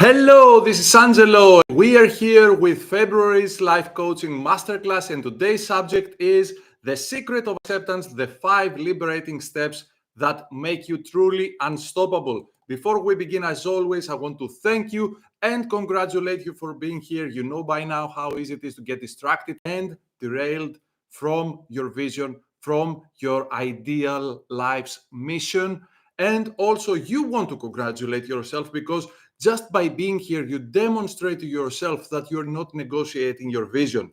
Hello, this is Angelo. We are here with February's life coaching masterclass, and today's subject is the secret of acceptance, the 5 liberating steps that make you truly unstoppable. Before we begin, as always, I want to thank you and congratulate you for being here. You know by now how easy it is to get distracted and derailed from your vision, from your ideal life's mission. And also, you want to congratulate yourself because just by being here, you demonstrate to yourself that you're not negotiating your vision.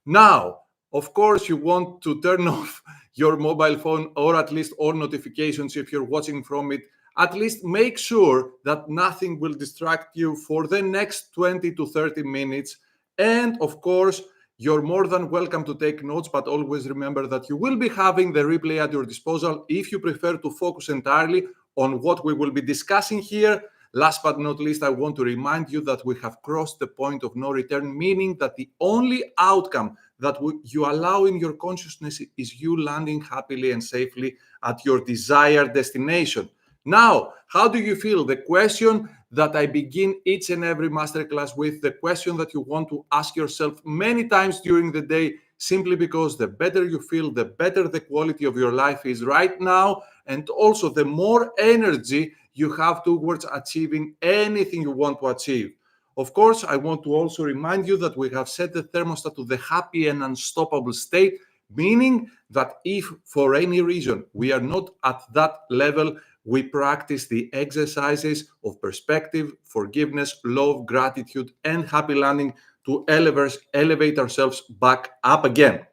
Now, of course, you want to turn off your mobile phone or at least all notifications if you're watching from it. At least make sure that nothing will distract you for the next 20 to 30 minutes. And of course, you're more than welcome to take notes, but always remember that you will be having the replay at your disposal if you prefer to focus entirely on what we will be discussing here. Last but not least, I want to remind you that we have crossed the point of no return, meaning that the only outcome that you allow in your consciousness is you landing happily and safely at your desired destination. Now, how do you feel? The question that I begin each and every masterclass with, the question that you want to ask yourself many times during the day, simply because the better you feel, the better the quality of your life is right now, and also the more energy you have towards achieving anything you want to achieve. Of course, I want to also remind you that we have set the thermostat to the happy and unstoppable state, meaning that if for any reason we are not at that level, we practice the exercises of perspective, forgiveness, love, gratitude, and happy landing to elevate ourselves back up again.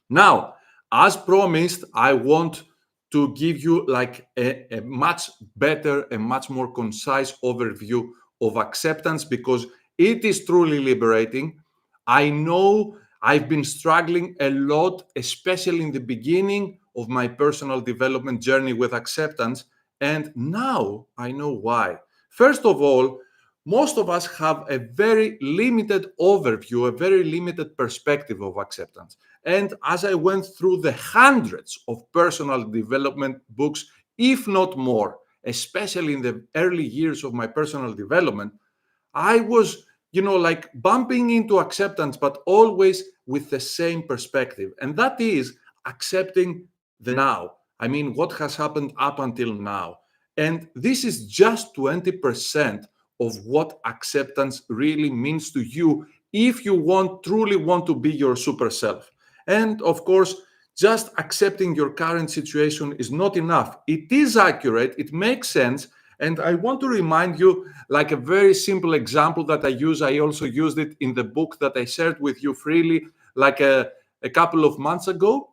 Now, as promised, I want to give you like a much better, a much more concise overview of acceptance because it is truly liberating. I know I've been struggling a lot, especially in the beginning of my personal development journey with acceptance. And now I know why. First of all, most of us have a very limited overview, a very limited perspective of acceptance. And as I went through the hundreds of personal development books, if not more, especially in the early years of my personal development, I was, like bumping into acceptance, but always with the same perspective. And that is accepting the now. I mean, what has happened up until now. And this is just 20% of what acceptance really means to you if you truly want to be your super self. And of course, just accepting your current situation is not enough. It is accurate, it makes sense. And I want to remind you, like a very simple example that I use. I also used it in the book that I shared with you freely, like a couple of months ago,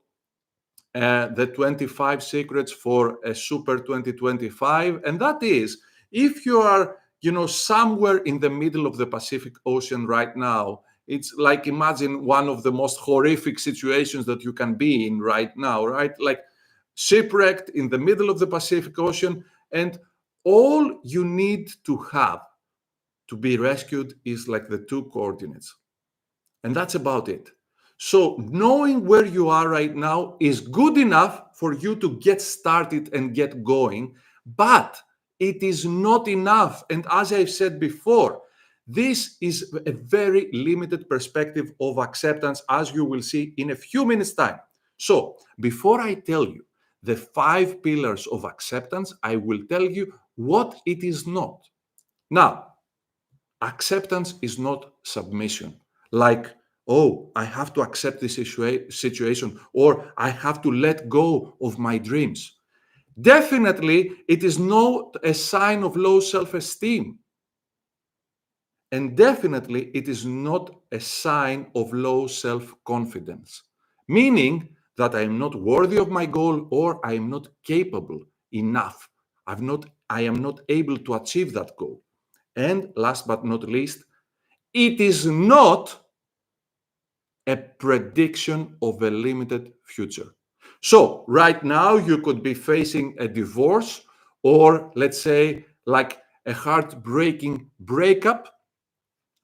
the 25 Secrets for a Super 2025. And that is, if you are, somewhere in the middle of the Pacific Ocean right now, it's like imagine one of the most horrific situations that you can be in right now, right? Like shipwrecked in the middle of the Pacific Ocean, and all you need to have to be rescued is like the 2 coordinates. And that's about it. So knowing where you are right now is good enough for you to get started and get going, but it is not enough. And as I've said before, this is a very limited perspective of acceptance, as you will see in a few minutes' time. So before I tell you the 5 pillars of acceptance, I will tell you what it is not. Now, acceptance is not submission. Like, oh, I have to accept this situation, or I have to let go of my dreams. Definitely, it is not a sign of low self-esteem. And definitely, it is not a sign of low self-confidence, meaning that I am not worthy of my goal or I am not capable enough. I am not able to achieve that goal. And last but not least, it is not a prediction of a limited future. So right now you could be facing a divorce or let's say like a heartbreaking breakup,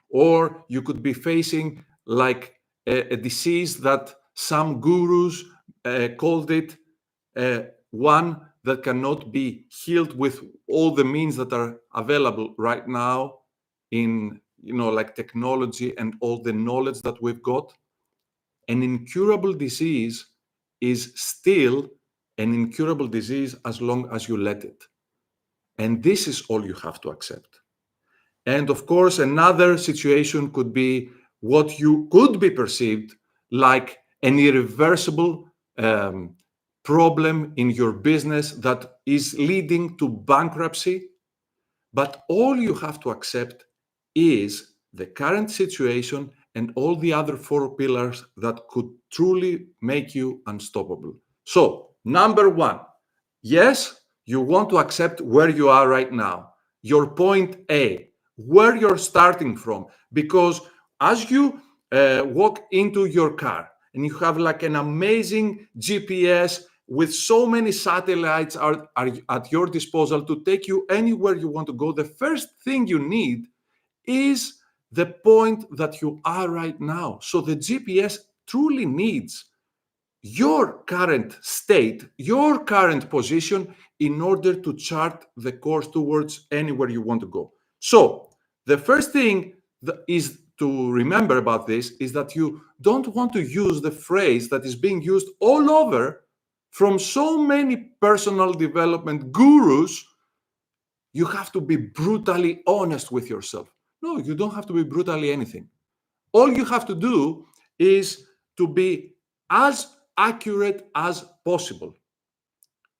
or you could be facing like a disease that some gurus called it one that cannot be healed with all the means that are available right now. in, like technology and all the knowledge that we've got, an incurable disease is still an incurable disease as long as you let it. And this is all you have to accept. And of course, another situation could be what you could be perceived like an irreversible problem in your business that is leading to bankruptcy. But all you have to accept is the current situation and all the other four pillars that could truly make you unstoppable. So, number one, yes, you want to accept where you are right now, your point A, where you're starting from. Because as you walk into your car and you have like an amazing GPS with so many satellites are at your disposal to take you anywhere you want to go, the first thing you need is the point that you are right now. So the GPS truly needs your current state, your current position in order to chart the course towards anywhere you want to go. So the first thing that is to remember about this is that you don't want to use the phrase that is being used all over from so many personal development gurus. You have to be brutally honest with yourself. No, you don't have to be brutally anything. All you have to do is to be as accurate as possible.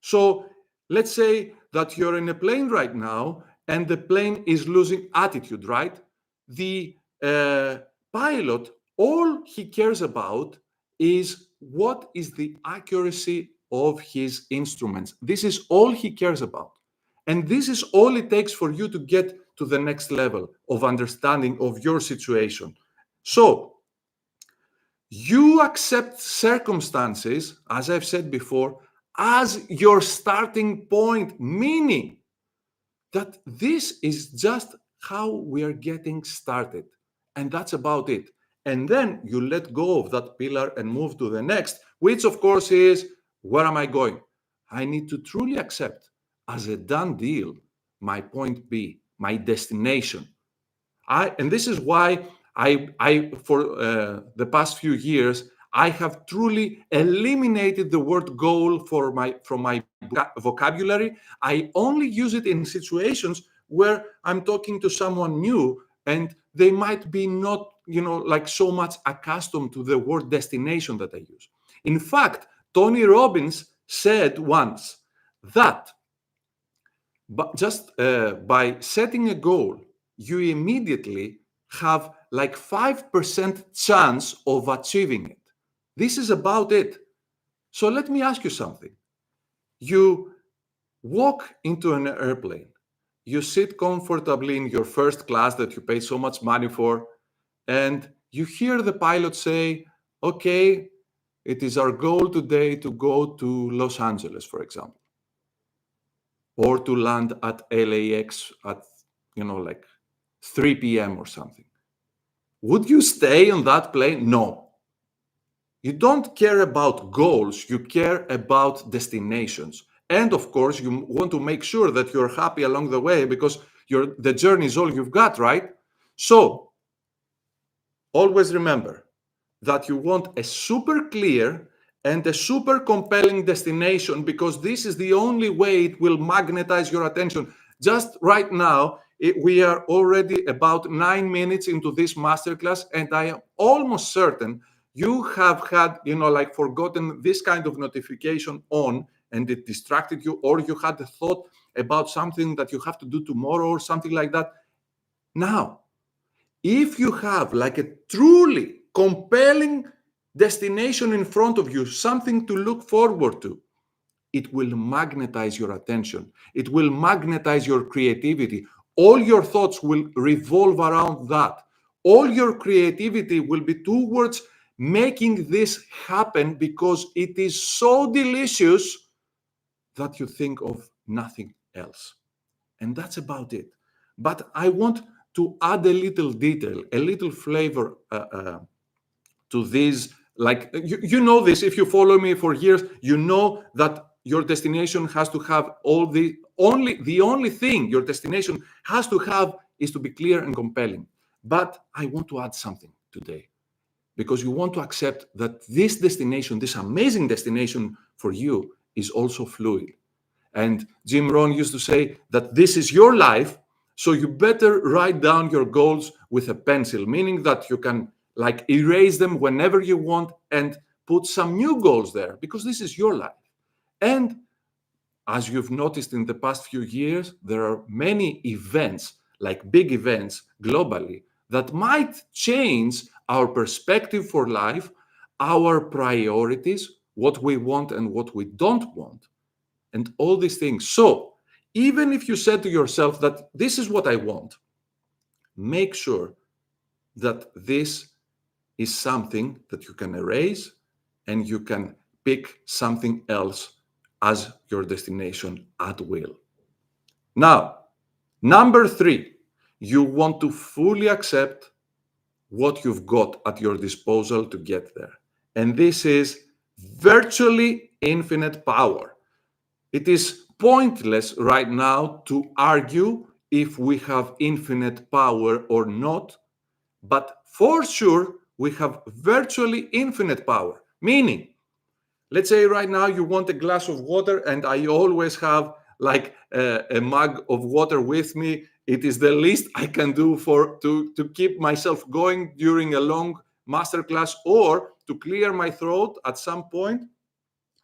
So let's say that you're in a plane right now and the plane is losing attitude, right? The pilot, all he cares about is what is the accuracy of his instruments. This is all he cares about. And this is all it takes for you to get to the next level of understanding of your situation. So you accept circumstances, as I've said before, as your starting point, meaning that this is just how we are getting started. And that's about it. And then you let go of that pillar and move to the next, which of course is, where am I going? I need to truly accept as a done deal my point B, my destination. And this is why I for the past few years, I have truly eliminated the word goal from my vocabulary. I only use it in situations where I'm talking to someone new and they might be not, like so much accustomed to the word destination that I use. In fact, Tony Robbins said once that just by setting a goal, you immediately have like 5% chance of achieving it. This is about it. So let me ask you something. You walk into an airplane, you sit comfortably in your first class that you pay so much money for, and you hear the pilot say, okay, it is our goal today to go to Los Angeles, for example, or to land at LAX at, like 3 p.m. or something. Would you stay on that plane? No. You don't care about goals, you care about destinations. And of course, you want to make sure that you're happy along the way because the journey is all you've got, right? So always remember that you want a super clear and a super compelling destination because this is the only way it will magnetize your attention. Just right now, we are already about 9 minutes into this masterclass, and I am almost certain you have had, like forgotten this kind of notification on and it distracted you, or you had a thought about something that you have to do tomorrow or something like that. Now, if you have like a truly compelling destination in front of you, something to look forward to, it will magnetize your attention. It will magnetize your creativity. All your thoughts will revolve around that. All your creativity will be towards making this happen because it is so delicious that you think of nothing else. And that's about it. But I want to add a little detail, a little flavor to this. Like, you know this, if you follow me for years, you know that your destination has to have the only thing your destination has to have is to be clear and compelling. But I want to add something today, because you want to accept that this destination, this amazing destination for you, is also fluid. And Jim Rohn used to say that this is your life, so you better write down your goals with a pencil, meaning that you can like erase them whenever you want and put some new goals there, because this is your life. And as you've noticed in the past few years, there are many events, like big events globally, that might change our perspective for life, our priorities, what we want and what we don't want, and all these things. So, even if you said to yourself that this is what I want, make sure that this is something that you can erase and you can pick something else as your destination at will. Now, number 3, you want to fully accept what you've got at your disposal to get there. And this is virtually infinite power. It is pointless right now to argue if we have infinite power or not, but for sure, we have virtually infinite power. Meaning, let's say right now you want a glass of water, and I always have like a mug of water with me. It is the least I can do to keep myself going during a long masterclass or to clear my throat at some point.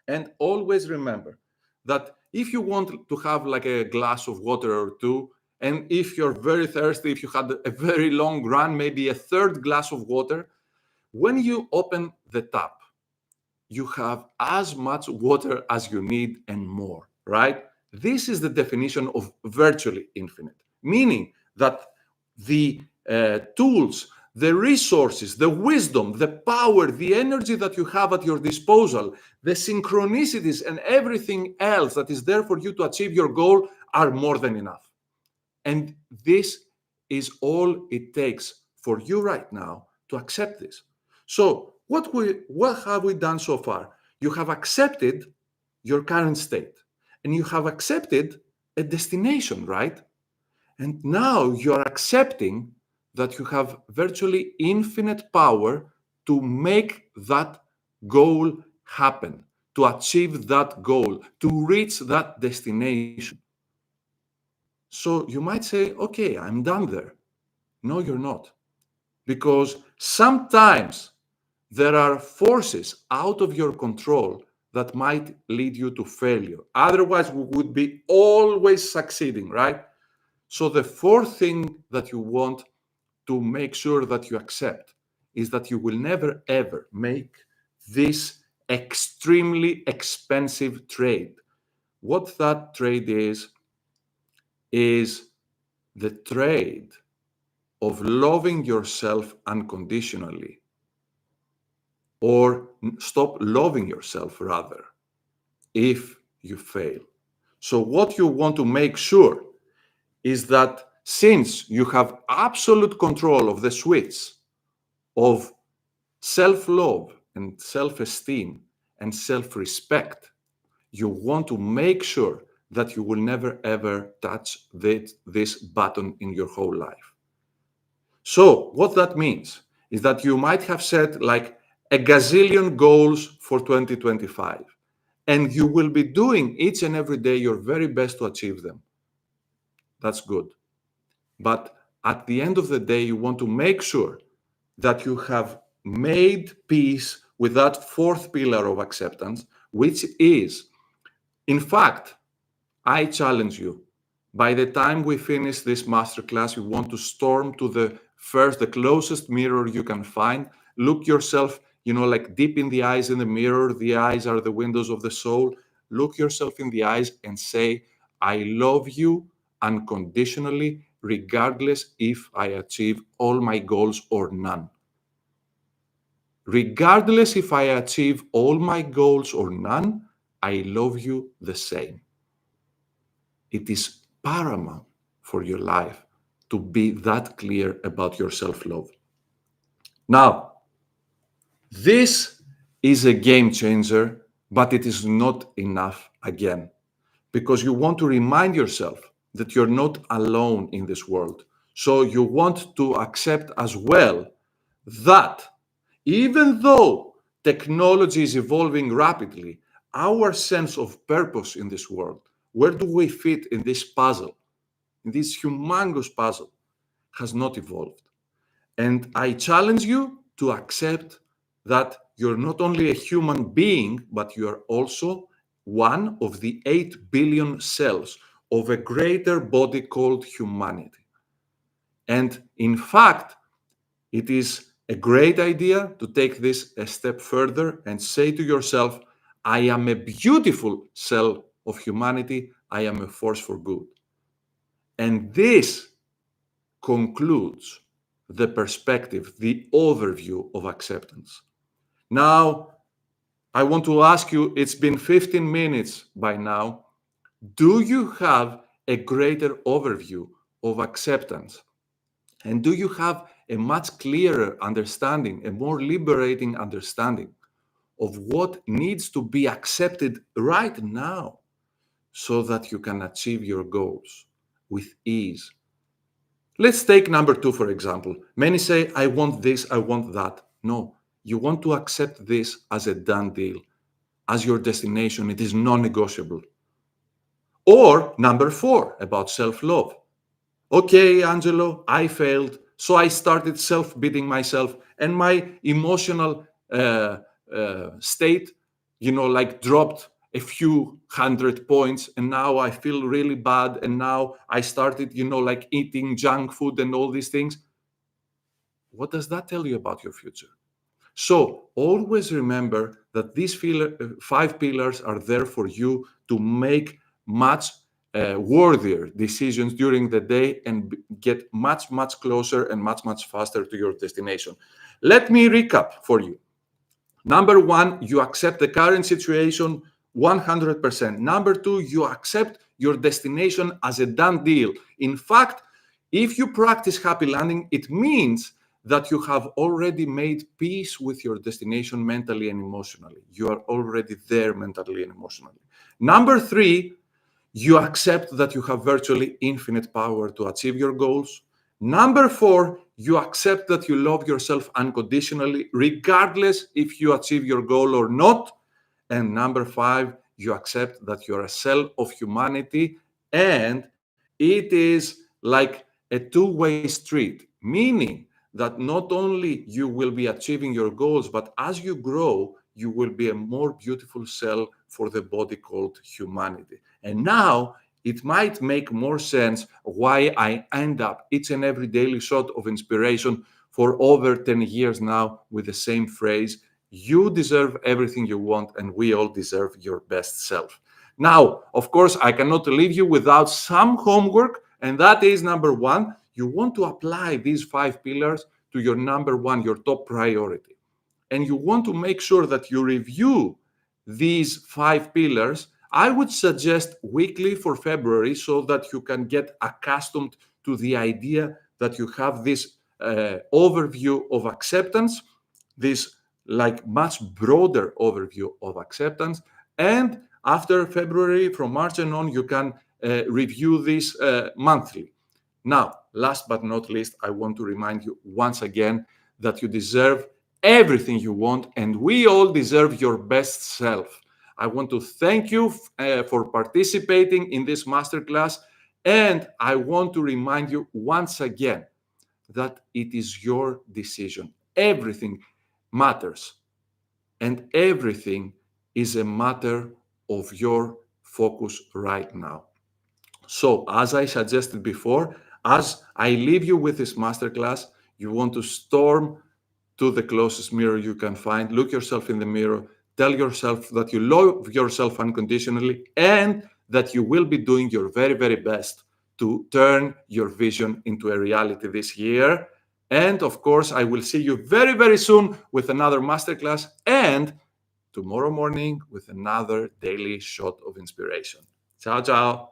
And always remember that if you want to have like a glass of water or two, and if you're very thirsty, if you had a very long run, maybe a third glass of water, when you open the tap, you have as much water as you need and more, right? This is the definition of virtually infinite, meaning that the tools, the resources, the wisdom, the power, the energy that you have at your disposal, the synchronicities and everything else that is there for you to achieve your goal are more than enough. And this is all it takes for you right now to accept this. So what have we done so far? You have accepted your current state, and you have accepted a destination, right? And now you're accepting that you have virtually infinite power to make that goal happen, to achieve that goal, to reach that destination. So you might say, okay, I'm done there. No, you're not. Because sometimes there are forces out of your control that might lead you to failure. Otherwise, we would be always succeeding, right? So the fourth thing that you want to make sure that you accept is that you will never, ever make this extremely expensive trade. What that trade is the trade of loving yourself unconditionally, or stop loving yourself rather, if you fail. So what you want to make sure is that since you have absolute control of the switch of self-love and self-esteem and self-respect, you want to make sure that you will never ever touch this button in your whole life. So what that means is that you might have set like a gazillion goals for 2025, and you will be doing each and every day your very best to achieve them. That's good. But at the end of the day, you want to make sure that you have made peace with that fourth pillar of acceptance, which is, in fact, I challenge you. By the time we finish this masterclass, you want to storm to the closest mirror you can find. Look yourself, like deep in the eyes in the mirror. The eyes are the windows of the soul. Look yourself in the eyes and say, I love you unconditionally, regardless if I achieve all my goals or none. Regardless if I achieve all my goals or none, I love you the same. It is paramount for your life to be that clear about your self-love. Now, this is a game changer, but it is not enough again, because you want to remind yourself that you're not alone in this world. So you want to accept as well that even though technology is evolving rapidly, our sense of purpose in this world, where do we fit in this puzzle, in this humongous puzzle, has not evolved. And I challenge you to accept that you're not only a human being, but you are also one of the 8 billion cells of a greater body called humanity. And in fact, it is a great idea to take this a step further and say to yourself, I am a beautiful cell of humanity. I am a force for good. And this concludes the perspective, the overview of acceptance. Now, I want to ask you, it's been 15 minutes by now. Do you have a greater overview of acceptance? And do you have a much clearer understanding, a more liberating understanding of what needs to be accepted right now so that you can achieve your goals with ease? Let's take number 2, for example. Many say, I want this, I want that. No, you want to accept this as a done deal, as your destination. It is non-negotiable. Or number 4, about self-love. Okay, Angelo, I failed. So I started self-beating myself, and my emotional state, like dropped a few hundred points, and now I feel really bad. And now I started, like eating junk food and all these things. What does that tell you about your future? So always remember that these 5 pillars are there for you to make much worthier decisions during the day and get much, much closer and much, much faster to your destination. Let me recap for you. Number 1, you accept the current situation 100%. Number 2, you accept your destination as a done deal. In fact, if you practice happy landing, it means that you have already made peace with your destination mentally and emotionally. You are already there mentally and emotionally. Number 3, you accept that you have virtually infinite power to achieve your goals. Number 4, you accept that you love yourself unconditionally, regardless if you achieve your goal or not. And number 5, you accept that you're a cell of humanity, and it is like a two-way street, meaning that not only you will be achieving your goals, but as you grow, you will be a more beautiful cell for the body called humanity. And now it might make more sense why I end up each and every daily shot of inspiration for over 10 years now with the same phrase: you deserve everything you want, and we all deserve your best self. Now, of course, I cannot leave you without some homework, and that is number 1, you want to apply these 5 pillars to your number 1, your top priority. And you want to make sure that you review these 5 pillars. I would suggest weekly for February so that you can get accustomed to the idea that you have this overview of acceptance, this like much broader overview of acceptance. And after February, from March and on, you can review this monthly. Now, last but not least, I want to remind you once again that you deserve everything you want, and we all deserve your best self. I want to thank you for participating in this masterclass, and I want to remind you once again that it is your decision. Everything matters, and everything is a matter of your focus right now. So, as I suggested before, as I leave you with this masterclass, you want to storm to the closest mirror you can find, look yourself in the mirror, tell yourself that you love yourself unconditionally, and that you will be doing your very, very best to turn your vision into a reality this year. And of course, I will see you very, very soon with another masterclass, and tomorrow morning with another daily shot of inspiration. Ciao, ciao.